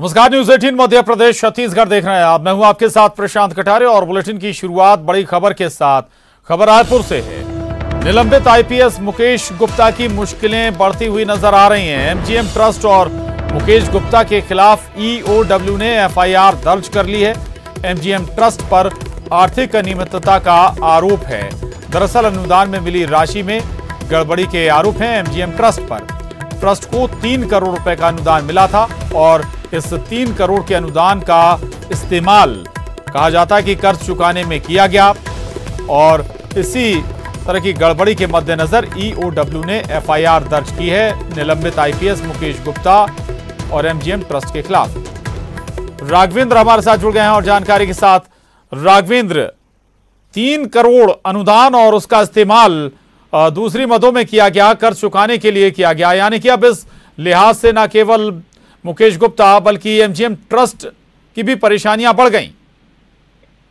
नमस्कार, न्यूज 18 मध्य प्रदेश छत्तीसगढ़ देख रहे हैं आप। मैं हूं आपके साथ प्रशांत कटारे और बुलेटिन की शुरुआत बड़ी खबर के साथ। खबर रायपुर से है। निलंबित आईपीएस मुकेश गुप्ता की मुश्किलें बढ़ती हुई नजर आ रही हैं। एमजीएम ट्रस्ट और मुकेश गुप्ता के खिलाफ ईओडब्ल्यू ने एफआईआर दर्ज कर ली है। एमजीएम ट्रस्ट पर आर्थिक अनियमितता का आरोप है। दरअसल अनुदान में मिली राशि में गड़बड़ी के आरोप हैं एमजीएम ट्रस्ट पर। ट्रस्ट को 3 करोड़ रुपए का अनुदान मिला था और इस 3 करोड़ के अनुदान का इस्तेमाल कहा जाता है कि कर्ज चुकाने में किया गया और इसी तरह की गड़बड़ी के मद्देनजर ईओडब्ल्यू ने एफआईआर दर्ज की है निलंबित आईपीएस मुकेश गुप्ता और एमजीएम ट्रस्ट के खिलाफ। राघवेंद्र हमारे साथ जुड़ गए हैं और जानकारी के साथ। राघवेंद्र, 3 करोड़ अनुदान और उसका इस्तेमाल दूसरी मदों में किया गया, कर्ज चुकाने के लिए किया गया, यानी कि अब इस लिहाज से न केवल मुकेश गुप्ता बल्कि एमजीएम ट्रस्ट की भी परेशानियां बढ़ गईं।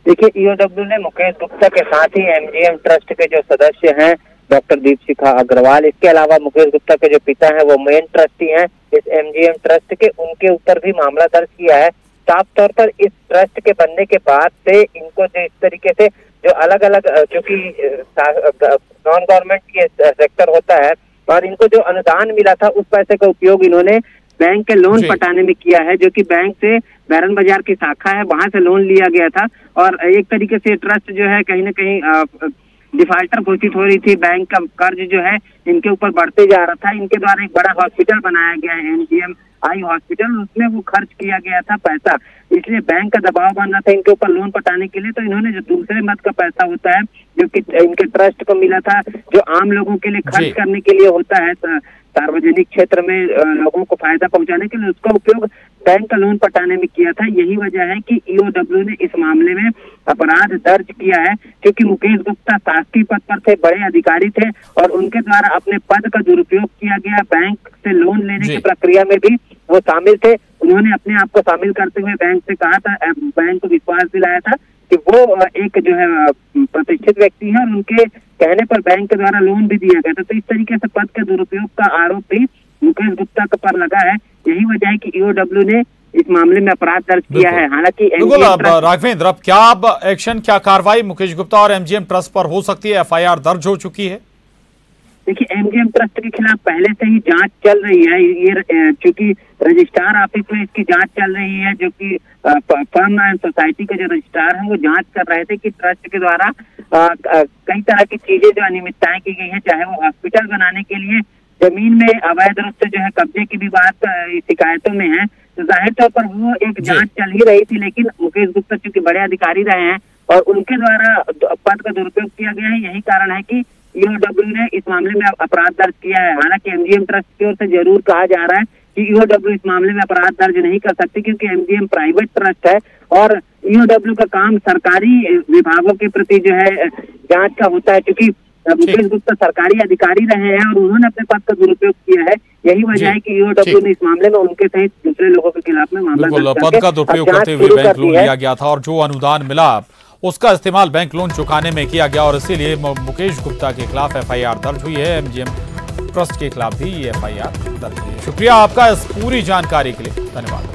देखिए, ईओडब्ल्यू ने मुकेश गुप्ता के साथ ही एमजीएम ट्रस्ट के जो सदस्य हैं डॉक्टर दीपशिखा अग्रवाल, इसके अलावा मुकेश गुप्ता के जो पिता हैं वो मेन ट्रस्टी हैं इस एमजीएम ट्रस्ट के, उनके ऊपर भी मामला दर्ज किया है। साफ तौर पर इस ट्रस्ट के बनने के बाद से इनको जो इस तरीके से जो अलग अलग जो कि नॉन गवर्नमेंट के सेक्टर होता है और इनको जो अनुदान मिला था उस पैसे का उपयोग इन्होंने बैंक के लोन पटाने में किया है, जो कि बैंक से बैरन बाजार की शाखा है वहां से लोन लिया गया था और एक तरीके से ट्रस्ट जो है कहीं ना कहीं डिफाल्टर घोषित हो रही थी। बैंक का कर्ज जो है इनके ऊपर बढ़ते जा रहा था। इनके द्वारा एक बड़ा हॉस्पिटल बनाया गया है, एमजीएम आई हॉस्पिटल, उसमें वो खर्च किया गया था पैसा, इसलिए बैंक का दबाव बन रहा था इनके ऊपर लोन पटाने के लिए। तो इन्होंने जो दूसरे मद का पैसा होता है जो कि इनके ट्रस्ट को मिला था, जो आम लोगों के लिए खर्च करने के लिए होता है, सार्वजनिक क्षेत्र में लोगों को फायदा पहुंचाने के लिए, उसका उपयोग बैंक का लोन पटाने में किया था। यही वजह है कि ईओडब्ल्यू ने इस मामले में अपराध दर्ज किया है, क्योंकि मुकेश गुप्ता शासकीय पद पर थे, बड़े अधिकारी थे और उनके द्वारा अपने पद का दुरुपयोग किया गया। बैंक से लोन लेने की प्रक्रिया में भी वो शामिल थे। उन्होंने अपने आप को शामिल करते हुए बैंक से कहा था, बैंक को विश्वास दिलाया था कि वो एक जो है प्रतिष्ठित व्यक्ति है और उनके कहने पर बैंक के द्वारा लोन भी दिया गया था। तो इस तरीके से पद के दुरुपयोग का आरोप भी मुकेश गुप्ता पर लगा है। यही वजह है कि ईओडब्ल्यू ने इस मामले में अपराध दर्ज किया है। हालांकि राघवेंद्र, अब क्या एक्शन, क्या कार्रवाई मुकेश गुप्ता और एमजीएम ट्रस्ट पर हो सकती है? एफआईआर दर्ज हो चुकी है। देखिए, एमजीएम ट्रस्ट के खिलाफ पहले से ही जांच चल रही है। ये चूंकि रजिस्ट्रार ऑफिस में इसकी जांच चल रही है, जो कि फर्म एंड सोसाइटी के जो रजिस्ट्रार हैं वो जांच कर रहे थे कि ट्रस्ट के द्वारा कई तरह की चीजें जो अनियमितताएं की गई है, चाहे वो हॉस्पिटल बनाने के लिए जमीन में अवैध रूप से जो है कब्जे की भी बात शिकायतों में है। तो जाहिर तौर पर वो एक जांच चल ही रही थी, लेकिन मुकेश गुप्ता चूंकि बड़े अधिकारी रहे हैं और उनके द्वारा पद का दुरुपयोग किया गया है, यही कारण है कि ईओडब्ल्यू ने इस मामले में अपराध दर्ज किया है। हालांकि एमजीएम ट्रस्ट की ओर से जरूर कहा जा रहा है कि ईओडब्ल्यू इस मामले में अपराध दर्ज नहीं कर सकती, क्योंकि एमजीएम प्राइवेट ट्रस्ट है और ईओडब्ल्यू का काम सरकारी विभागों के प्रति जो है जांच का होता है। क्योंकि मुकेश गुप्ता सरकारी अधिकारी रहे हैं और उन्होंने अपने पद का दुरुपयोग किया है। यही वजह है कि ईओडब्ल्यू ने इस मामले में उनके सहित दूसरे लोगों के खिलाफ में मामला पद का दुरुपयोग करते हुए बैंक लोन लिया गया था और जो अनुदान मिला उसका इस्तेमाल बैंक लोन चुकाने में किया गया और इसीलिए मुकेश गुप्ता के खिलाफ एफआईआर दर्ज हुई है। एमजीएम ट्रस्ट के खिलाफ भी ये एफआईआर दर्ज हुई है। शुक्रिया आपका इस पूरी जानकारी के लिए, धन्यवाद।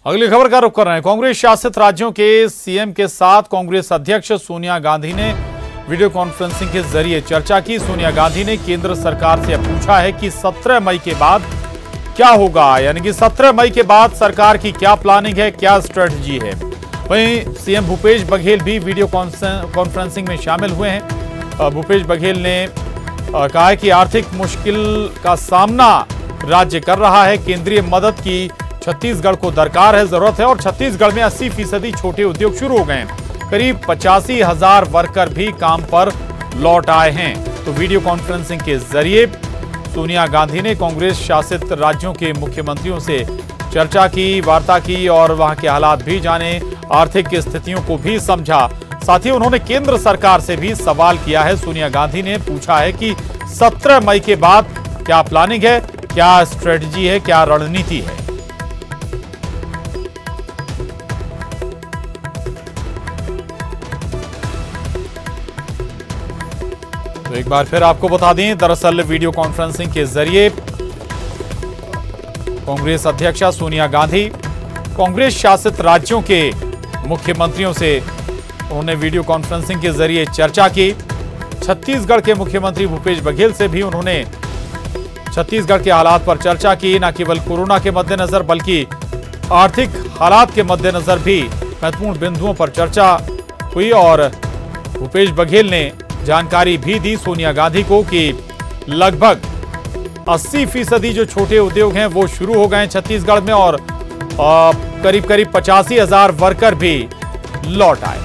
अगली खबर का रुख कर रहे हैं। कांग्रेस शासित राज्यों के सीएम के साथ कांग्रेस अध्यक्ष सोनिया गांधी ने वीडियो कॉन्फ्रेंसिंग के जरिए चर्चा की। सोनिया गांधी ने केंद्र सरकार से पूछा है कि 17 मई के बाद क्या होगा, यानी कि 17 मई के बाद सरकार की क्या प्लानिंग है, क्या स्ट्रेटजी है। वहीं सीएम भूपेश बघेल भी वीडियो कॉन्फ्रेंसिंग में शामिल हुए हैं। भूपेश बघेल ने कहा है कि आर्थिक मुश्किल का सामना राज्य कर रहा है, केंद्रीय मदद की छत्तीसगढ़ को दरकार है, जरूरत है और छत्तीसगढ़ में 80% छोटे उद्योग शुरू हो गए हैं। करीब 85,000 वर्कर भी काम पर लौट आए हैं। तो वीडियो कॉन्फ्रेंसिंग के जरिए सोनिया गांधी ने कांग्रेस शासित राज्यों के मुख्यमंत्रियों से चर्चा की, वार्ता की और वहां के हालात भी जाने, आर्थिक स्थितियों को भी समझा। साथ ही उन्होंने केंद्र सरकार से भी सवाल किया है। सोनिया गांधी ने पूछा है कि 17 मई के बाद क्या प्लानिंग है, क्या स्ट्रेटजी है, क्या रणनीति है। एक बार फिर आपको बता दें, दरअसल वीडियो कॉन्फ्रेंसिंग के जरिए कांग्रेस अध्यक्षा सोनिया गांधी कांग्रेस शासित राज्यों के मुख्यमंत्रियों से उन्होंने वीडियो कॉन्फ्रेंसिंग के जरिए चर्चा की। छत्तीसगढ़ के मुख्यमंत्री भूपेश बघेल से भी उन्होंने छत्तीसगढ़ के हालात पर चर्चा की। न केवल कोरोना के मद्देनजर बल्कि आर्थिक हालात के मद्देनजर भी महत्वपूर्ण बिंदुओं पर चर्चा हुई और भूपेश बघेल ने जानकारी भी दी सोनिया गांधी को कि लगभग 80% जो छोटे उद्योग हैं वो शुरू हो गए हैं छत्तीसगढ़ में और करीब 85,000 वर्कर भी लौट आए।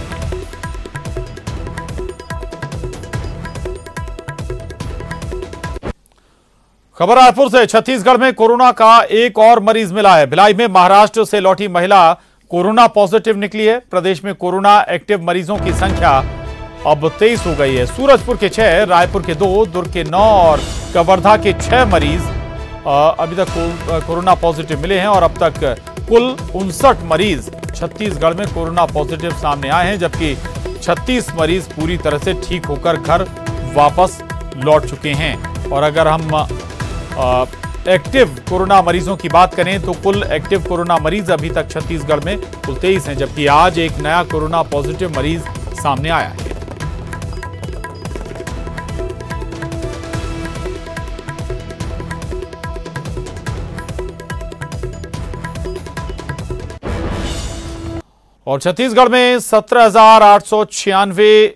खबर रायपुर से, छत्तीसगढ़ में कोरोना का एक और मरीज मिला है। भिलाई में महाराष्ट्र से लौटी महिला कोरोना पॉजिटिव निकली है। प्रदेश में कोरोना एक्टिव मरीजों की संख्या अब 23 हो गई है। सूरजपुर के 6, रायपुर के 2, दुर्ग के 9 और कवर्धा के 6 मरीज अभी तक कोरोना पॉजिटिव मिले हैं और अब तक कुल 59 मरीज छत्तीसगढ़ में कोरोना पॉजिटिव सामने आए हैं, जबकि 36 मरीज पूरी तरह से ठीक होकर घर वापस लौट चुके हैं। और अगर हम एक्टिव कोरोना मरीजों की बात करें तो कुल एक्टिव कोरोना मरीज अभी तक छत्तीसगढ़ में कुल 23 हैं, जबकि आज एक नया कोरोना पॉजिटिव मरीज सामने आया है। और छत्तीसगढ़ में 17,896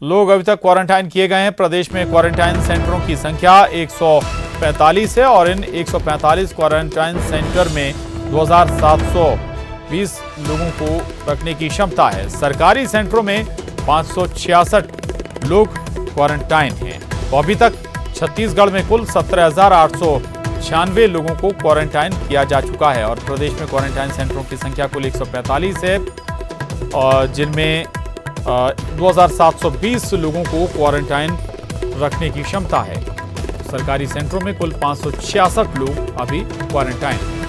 लोग अभी तक क्वारंटाइन किए गए हैं। प्रदेश में क्वारंटाइन सेंटरों की संख्या 145 है और इन 145 क्वारंटाइन सेंटर में 2,720 लोगों को रखने की क्षमता है। सरकारी सेंटरों में 566 लोग क्वारंटाइन हैं। तो अभी तक छत्तीसगढ़ में कुल 17,896 लोगों को क्वारंटाइन किया जा चुका है और प्रदेश में क्वारंटाइन सेंटरों की संख्या कुल 145 है और जिनमें 2,720 लोगों को क्वारंटाइन रखने की क्षमता है। सरकारी सेंटरों में कुल 566 लोग अभी क्वारंटाइन हैं।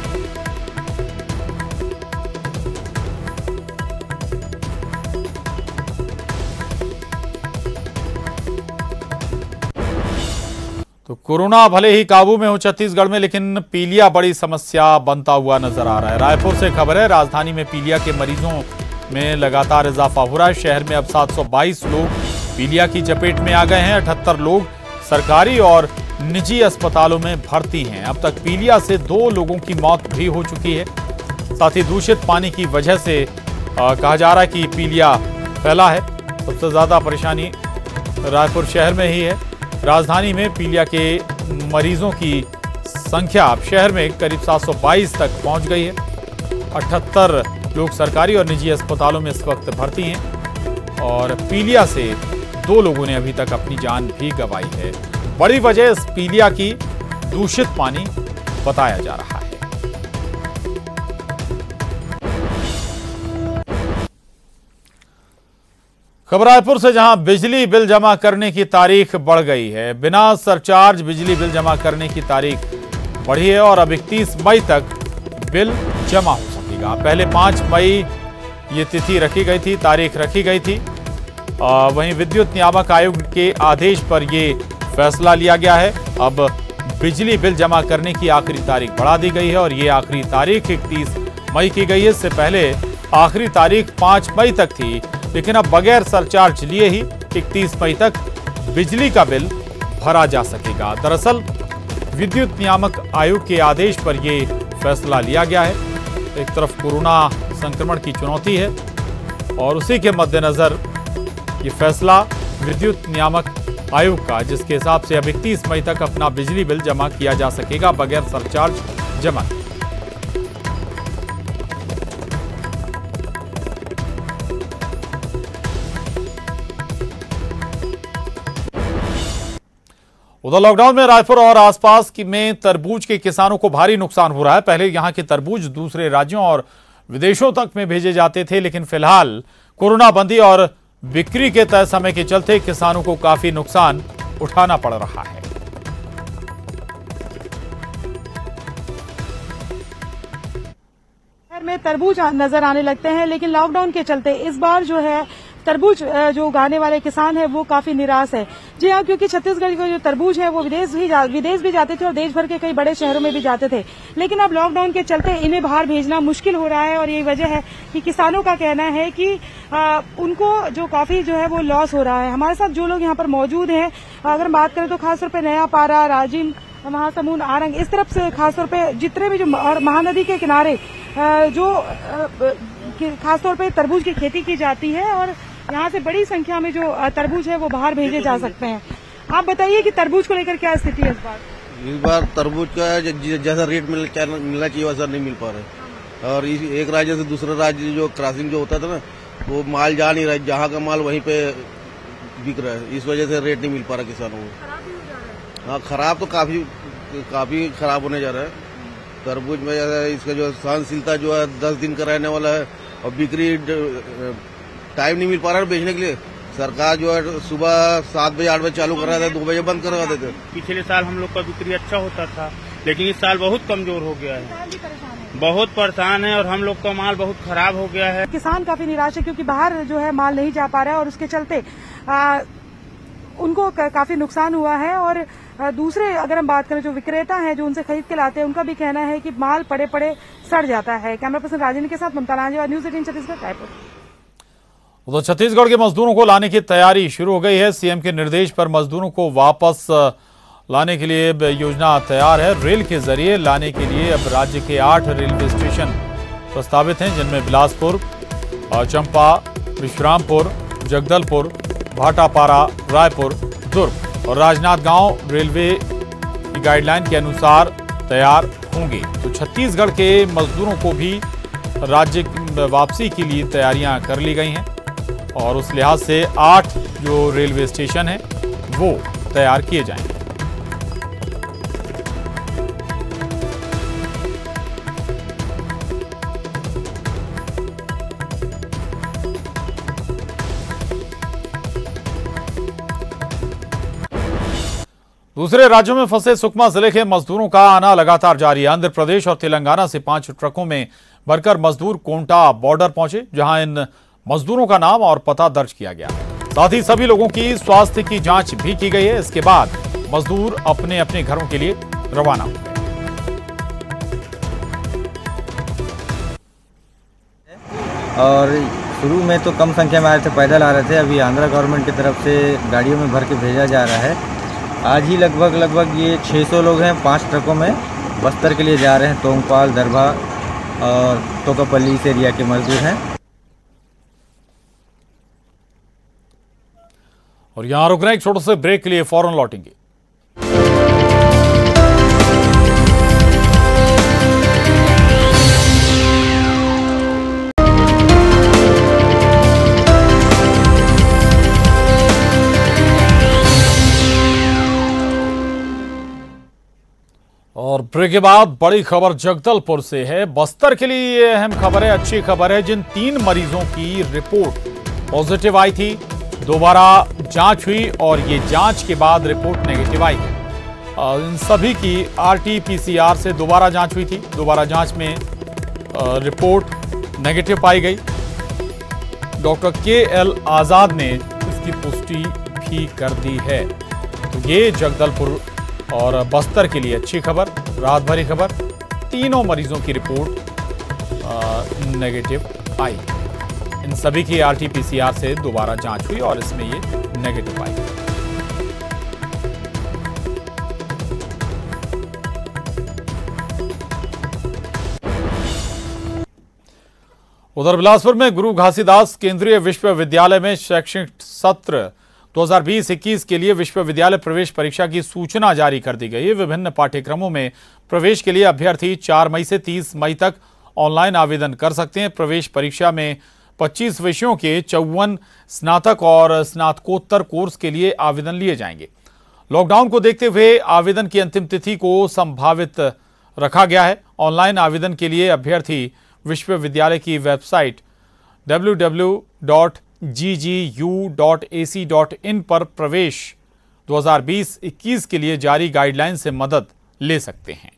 तो कोरोना भले ही काबू में हो छत्तीसगढ़ में, लेकिन पीलिया बड़ी समस्या बनता हुआ नजर आ रहा है। रायपुर से खबर है, राजधानी में पीलिया के मरीजों में लगातार इजाफा हो रहा है। शहर में अब 722 लोग पीलिया की चपेट में आ गए हैं। 78 लोग सरकारी और निजी अस्पतालों में भर्ती हैं। अब तक पीलिया से 2 लोगों की मौत भी हो चुकी है। साथ ही दूषित पानी की वजह से कहा जा रहा है कि पीलिया फैला है। सबसे ज्यादा परेशानी रायपुर शहर में ही है। राजधानी में पीलिया के मरीजों की संख्या अब शहर में करीब 722 तक पहुंच गई है। 78 लोग सरकारी और निजी अस्पतालों में इस वक्त भर्ती हैं और पीलिया से 2 लोगों ने अभी तक अपनी जान भी गंवाई है। बड़ी वजह इस पीलिया की दूषित पानी बताया जा रहा है। खबर रायपुर से, जहां बिजली बिल जमा करने की तारीख बढ़ गई है। बिना सरचार्ज बिजली बिल जमा करने की तारीख बढ़ी है और अब 31 मई तक बिल जमा हो सकेगा। पहले 5 मई ये तिथि रखी गई थी, तारीख रखी गई थी। वहीं विद्युत नियामक आयोग के आदेश पर ये फैसला लिया गया है। अब बिजली बिल जमा करने की आखिरी तारीख बढ़ा दी गई है और ये आखिरी तारीख 31 मई की गई है। इससे पहले आखिरी तारीख 5 मई तक थी, लेकिन अब बगैर सरचार्ज लिए ही 31 मई तक बिजली का बिल भरा जा सकेगा। दरअसल विद्युत नियामक आयोग के आदेश पर यह फैसला लिया गया है। एक तरफ कोरोना संक्रमण की चुनौती है और उसी के मद्देनजर ये फैसला विद्युत नियामक आयोग का, जिसके हिसाब से अब 31 मई तक अपना बिजली बिल जमा किया जा सकेगा बगैर सरचार्ज जमा। उधर लॉकडाउन में रायपुर और आसपास में तरबूज के किसानों को भारी नुकसान हो रहा है। पहले यहां के तरबूज दूसरे राज्यों और विदेशों तक में भेजे जाते थे, लेकिन फिलहाल कोरोना बंदी और बिक्री के तय समय के चलते किसानों को काफी नुकसान उठाना पड़ रहा है। में तरबूज नजर आने लगते हैं, लेकिन लॉकडाउन के चलते इस बार जो है तरबूज जो उगाने वाले किसान है वो काफी निराश है। जी हाँ, क्योंकि छत्तीसगढ़ के जो तरबूज है वो विदेश भी जाते थे और देश भर के कई बड़े शहरों में भी जाते थे, लेकिन अब लॉकडाउन के चलते इन्हें बाहर भेजना मुश्किल हो रहा है। और यही वजह है कि किसानों का कहना है कि उनको जो काफी जो है वो लॉस हो रहा है। हमारे साथ जो लोग यहाँ पर मौजूद हैं, अगर हम बात करें तो खासतौर पर नया पारा, राजिम, महासमुंद, आरंग, इस तरफ से खासतौर पे जितने भी जो महानदी के किनारे जो खासतौर पे तरबूज की खेती की जाती है और यहाँ से बड़ी संख्या में जो तरबूज है वो बाहर भेजे जा सकते हैं। आप बताइए कि तरबूज को लेकर क्या स्थिति है इस बार? इस बार तरबूज का जैसा रेट मिलना चाहिए वैसा नहीं मिल पा रहा है। और एक राज्य से दूसरे राज्य जो क्रॉसिंग जो होता था ना, वो माल जा नहीं रहा है, जहाँ का माल वहीं पे बिक रहा है। इस वजह से रेट नहीं मिल पा रहा किसानों को। हाँ, खराब तो काफी खराब होने जा रहा है। तरबूज में इसका जो सहनशीलता जो है 10 दिन का रहने वाला है और बिक्री टाइम नहीं मिल पा रहा है बेचने के लिए। सरकार जो है सुबह 7 बजे 8 बजे चालू कर रहा था, 2 बजे बंद करवा देते। पिछले साल हम लोग का बिक्री अच्छा होता था, लेकिन इस साल बहुत कमजोर हो गया है, बहुत परेशान है और हम लोग का माल बहुत खराब हो गया है। किसान काफी निराश है क्योंकि बाहर जो है माल नहीं जा पा रहा है और उसके चलते उनको काफी नुकसान हुआ है। और दूसरे अगर हम बात करें जो विक्रेता हैं जो उनसे खरीद के लाते हैं, उनका भी कहना है कि माल पड़े पड़े सड़ जाता है। कैमरा पर्सन राजेंद्र के साथ ममता लांजेवाल, न्यूज 18 छत्तीसगढ़, रायपुर। तो छत्तीसगढ़ के मजदूरों को लाने की तैयारी शुरू हो गई है। सीएम के निर्देश पर मजदूरों को वापस लाने के लिए योजना तैयार है। रेल के जरिए लाने के लिए अब राज्य के 8 रेलवे स्टेशन प्रस्तावित हैं, जिनमें बिलासपुर, चंपा, विश्रामपुर, जगदलपुर, भाटापारा, रायपुर, दुर्ग और राजनांदगांव रेलवे की गाइडलाइन के अनुसार तैयार होंगे। तो छत्तीसगढ़ के मजदूरों को भी राज्य वापसी के लिए तैयारियां कर ली गई हैं और उस लिहाज से 8 जो रेलवे स्टेशन हैं वो तैयार किए जाएंगे। दूसरे राज्यों में फंसे सुकमा जिले के मजदूरों का आना लगातार जारी है। आंध्र प्रदेश और तेलंगाना से 5 ट्रकों में भरकर मजदूर कोंटा बॉर्डर पहुंचे, जहां इन मजदूरों का नाम और पता दर्ज किया गया। साथ ही सभी लोगों की स्वास्थ्य की जांच भी की गई है। इसके बाद मजदूर अपने अपने घरों के लिए रवाना हुए। और शुरू में तो कम संख्या में आ रहे थे, पैदल आ रहे थे। अभी आंध्र गवर्नमेंट की तरफ से गाड़ियों में भर के भेजा जा रहा है। आज ही लगभग ये 600 लोग हैं 5 ट्रकों में बस्तर के लिए जा रहे हैं। तोंगपाल, दरभा और तोकापल्ली इस एरिया के मजदूर हैं। और यहां रुक रहे हैं एक छोटे से ब्रेक के लिए, फौरन लौटेंगे। और ब्रेक के बाद बड़ी खबर जगदलपुर से है। बस्तर के लिए ये अहम खबर है, अच्छी खबर है। जिन 3 मरीजों की रिपोर्ट पॉजिटिव आई थी, दोबारा जांच हुई और ये जांच के बाद रिपोर्ट नेगेटिव आई है। इन सभी की RT-PCR से दोबारा जांच हुई थी। दोबारा जांच में रिपोर्ट नेगेटिव पाई गई। डॉक्टर KL आजाद ने इसकी पुष्टि भी कर दी है। तो ये जगदलपुर और बस्तर के लिए अच्छी खबर, राहत भरी खबर। तीनों मरीजों की रिपोर्ट नेगेटिव आई। इन सभी की RT-PCR से दोबारा जांच हुई और इसमें ये नेगेटिव आई। उधर बिलासपुर में गुरु घासीदास केंद्रीय विश्वविद्यालय में शैक्षणिक सत्र 2020-21 के लिए विश्वविद्यालय प्रवेश परीक्षा की सूचना जारी कर दी गई है। विभिन्न पाठ्यक्रमों में प्रवेश के लिए अभ्यर्थी 4 मई से 30 मई तक ऑनलाइन आवेदन कर सकते हैं। प्रवेश परीक्षा में 25 विषयों के 54 स्नातक और स्नातकोत्तर कोर्स के लिए आवेदन लिए जाएंगे। लॉकडाउन को देखते हुए आवेदन की अंतिम तिथि को संभावित रखा गया है। ऑनलाइन आवेदन के लिए अभ्यर्थी विश्वविद्यालय की वेबसाइट www.ggU.ac.in पर प्रवेश 2020-21 के लिए जारी गाइडलाइन से मदद ले सकते हैं।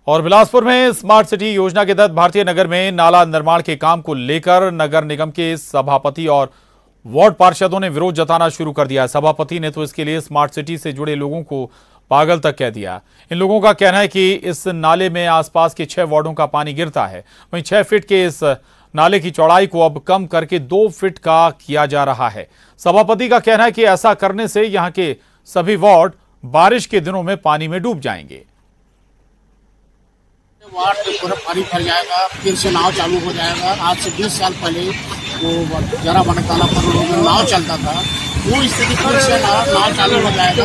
और बिलासपुर में स्मार्ट सिटी योजना के तहत भारतीय नगर में नाला निर्माण के काम को लेकर नगर निगम के सभापति और वार्ड पार्षदों ने विरोध जताना शुरू कर दिया। सभापति ने तो इसके लिए स्मार्ट सिटी से जुड़े लोगों को पागल तक कह दिया। इन लोगों का कहना है कि इस नाले में आसपास के 6 वार्डों का पानी गिरता है। वहीं 6 फीट के इस नाले की चौड़ाई को अब कम करके 2 फीट का किया जा रहा है। सभापति का कहना है कि ऐसा करने से यहां के सभी वार्ड बारिश के दिनों में पानी में डूब जाएंगे। वार्ड में पूरा पानी भर जाएगा, फिर से नाव चालू हो जाएगा। आज से 20 साल पहले वो जरा बना तालाब पर नाव चलता था, वो स्थिति फिर से नाव चालू हो जाएगा।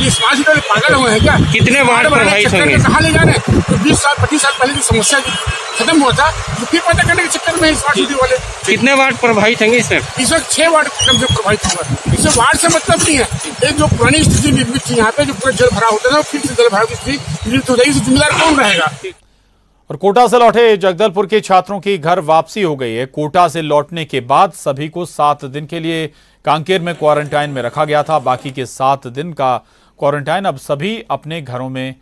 स्मार्ट सिटी पागल हुए हैं क्या? कितने वार्ड प्रभावित होंगे? कहाँ ले जा रहे हैं? तो 20 साल 25 साल पहले की समस्या खत्म हुआ था, तो फिर पता करने के चक्कर में स्मार्ट सिटी वाले। कितने वार्ड प्रभावित होंगे इसमें? इस वक्त 6 वार्ड कम से प्रभावित हुआ। इससे वार्ड से मतलब नहीं है, एक जो पुरानी स्थिति निर्मित थी यहाँ पे, जो पूरा जल भरा होता था, फिर से जल भराव की स्थिति निर्मित हो जाएगी। जिम्मेदार कौन रहेगा? और कोटा से लौटे जगदलपुर के छात्रों की घर वापसी हो गई है। कोटा से लौटने के बाद सभी को 7 दिन के लिए कांकेर में क्वारंटाइन में रखा गया था। बाकी के 7 दिन का क्वारंटाइन अब सभी अपने घरों में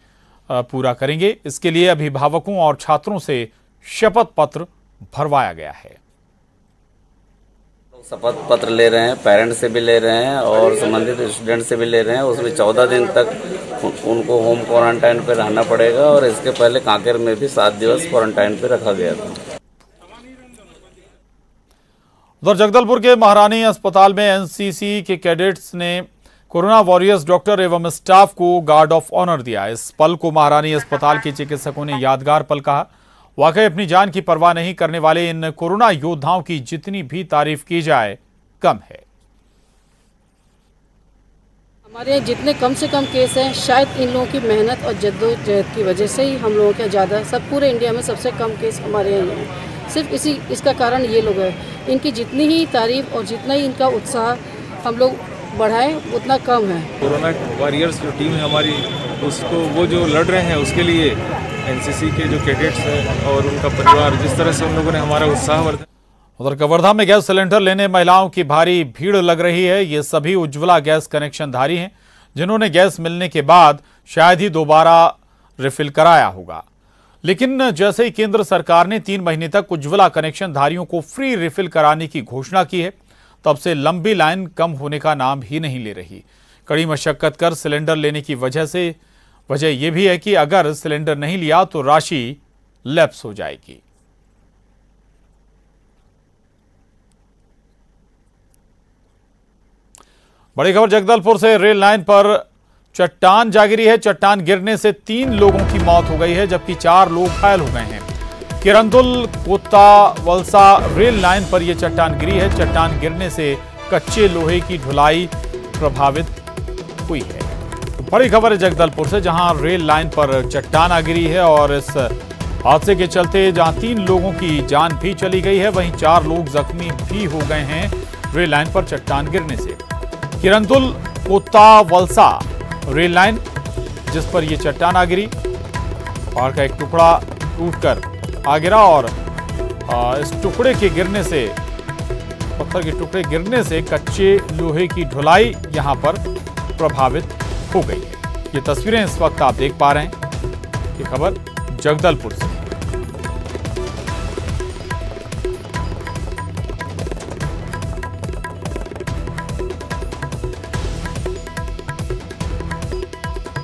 पूरा करेंगे। इसके लिए अभिभावकों और छात्रों से शपथ पत्र भरवाया गया है। शपथ पत्र ले रहे हैं, पेरेंट्स से भी ले रहे हैं और संबंधित स्टूडेंट से भी ले रहे हैं। उसमें 14 दिन तक उनको होम क्वारंटाइन पे रहना पड़ेगा और इसके पहले कांकेर में भी 7 दिवस क्वारंटाइन पे रखा गया था। उधर जगदलपुर के महारानी अस्पताल में एनसीसी के कैडेट्स ने कोरोना वॉरियर्स डॉक्टर एवं स्टाफ को गार्ड ऑफ ऑनर दिया। इस पल को महारानी अस्पताल के चिकित्सकों ने यादगार पल कहा। वाकई अपनी जान की परवाह नहीं करने वाले इन कोरोना योद्धाओं की जितनी भी तारीफ की जाए कम है। हमारे जितने कम से कम केस हैं, शायद इन लोगों की मेहनत और जद्दोजहद की वजह से ही हम लोगों के ज़्यादा सब पूरे इंडिया में सबसे कम केस हमारे यहाँ हैं। सिर्फ इसका कारण ये लोग हैं। इनकी जितनी ही तारीफ और जितना ही इनका उत्साह हम लोग बढ़ाएं उतना कम है। कोरोना वॉरियर्स जो टीम है हमारी, उसको वो जो लड़ रहे हैं उसके लिए एनसीसी के जो कैडेट्स हैं और उनका परिवार, जिस तरह से उन लोगों ने हमारा उत्साह वर्धन। उधर कवर्धा में गैस सिलेंडर लेने महिलाओं की भारी भीड़ लग रही है। ये सभी उज्ज्वला गैस कनेक्शनधारी हैं जिन्होंने गैस मिलने के बाद शायद ही दोबारा रिफिल कराया होगा। लेकिन जैसे ही केंद्र सरकार ने 3 महीने तक उज्ज्वला कनेक्शनधारियों को फ्री रिफिल कराने की घोषणा की है, तब से लंबी लाइन कम होने का नाम ही नहीं ले रही। कड़ी मशक्कत कर सिलेंडर लेने की वजह यह भी है कि अगर सिलेंडर नहीं लिया तो राशि लैप्स हो जाएगी। बड़ी खबर जगदलपुर से। रेल लाइन पर चट्टान जा गिरी है। चट्टान गिरने से 3 लोगों की मौत हो गई है जबकि 4 लोग घायल हो गए हैं। किरंदुल कोता वलसा रेल लाइन पर यह चट्टान गिरी है। चट्टान गिरने से कच्चे लोहे की ढुलाई प्रभावित हुई है। बड़ी खबर है जगदलपुर से, जहां रेल लाइन पर चट्टान आ गिरी है और इस हादसे के चलते जहां 3 लोगों की जान भी चली गई है, वहीं 4 लोग जख्मी भी हो गए हैं रेल लाइन पर चट्टान गिरने से। किरंदुल कोता वलसा रेल लाइन जिस पर यह चट्टान आ गिरी, पहाड़ का एक टुकड़ा टूटकर आ गिरा और इस टुकड़े के गिरने से, पत्थर के टुकड़े गिरने से कच्चे लोहे की ढुलाई यहां पर प्रभावित हो गई है। ये तस्वीरें इस वक्त आप देख पा रहे हैं। ये खबर जगदलपुर से।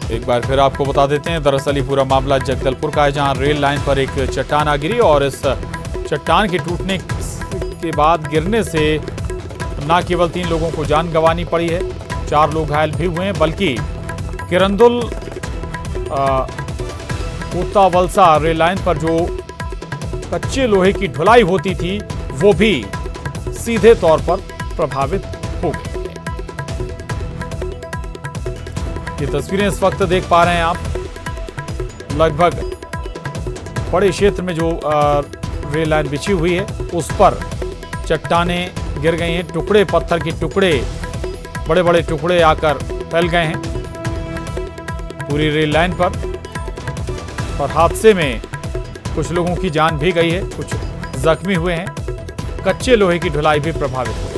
एक बार फिर आपको बता देते हैं, दरअसल ये पूरा मामला जगदलपुर का है, जहां रेल लाइन पर एक चट्टान आ गिरी और इस चट्टान के टूटने के बाद गिरने से न केवल 3 लोगों को जान गंवानी पड़ी है, 4 लोग घायल भी हुए हैं, बल्कि किरंदुल कोता वलसा रेल लाइन पर जो कच्चे लोहे की ढुलाई होती थी वो भी सीधे तौर पर प्रभावित हो गई। ये तस्वीरें इस वक्त देख पा रहे हैं आप। लगभग बड़े क्षेत्र में जो रेल लाइन बिछी हुई है उस पर चट्टानें गिर गई हैं। टुकड़े, पत्थर के टुकड़े, बड़े बड़े टुकड़े आकर फैल गए हैं पूरी रेल लाइन पर। और हादसे में कुछ लोगों की जान भी गई है, कुछ जख्मी हुए हैं। कच्चे लोहे की ढुलाई भी प्रभावित हुई।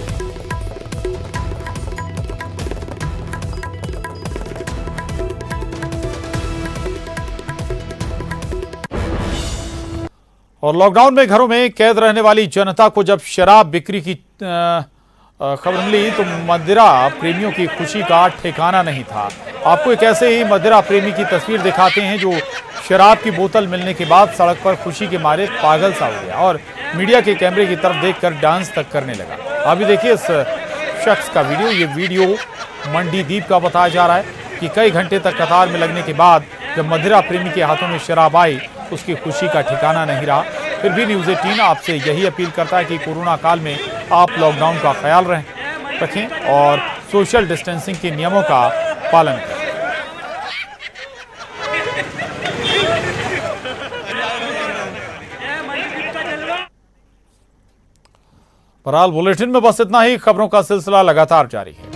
और लॉकडाउन में घरों में कैद रहने वाली जनता को जब शराब बिक्री की खबर मिली तो मदिरा प्रेमियों की खुशी का ठिकाना नहीं था। आपको एक ऐसे ही मदिरा प्रेमी की तस्वीर दिखाते हैं जो शराब की बोतल मिलने के बाद सड़क पर खुशी के मारे पागल सा हो गया और मीडिया के कैमरे की तरफ देखकर डांस तक करने लगा। अभी देखिए इस शख्स का वीडियो। ये वीडियो मंडीदीप का बताया जा रहा है कि कई घंटे तक कतार में लगने के बाद जब मदिरा प्रेमी के हाथों में शराब आई उसकी खुशी का ठिकाना नहीं रहा। फिर भी न्यूज़ 18 आपसे यही अपील करता है कि कोरोना काल में आप लॉकडाउन का ख्याल रखें और सोशल डिस्टेंसिंग के नियमों का पालन करें। बहरहाल बुलेटिन में बस इतना ही। खबरों का सिलसिला लगातार जारी है।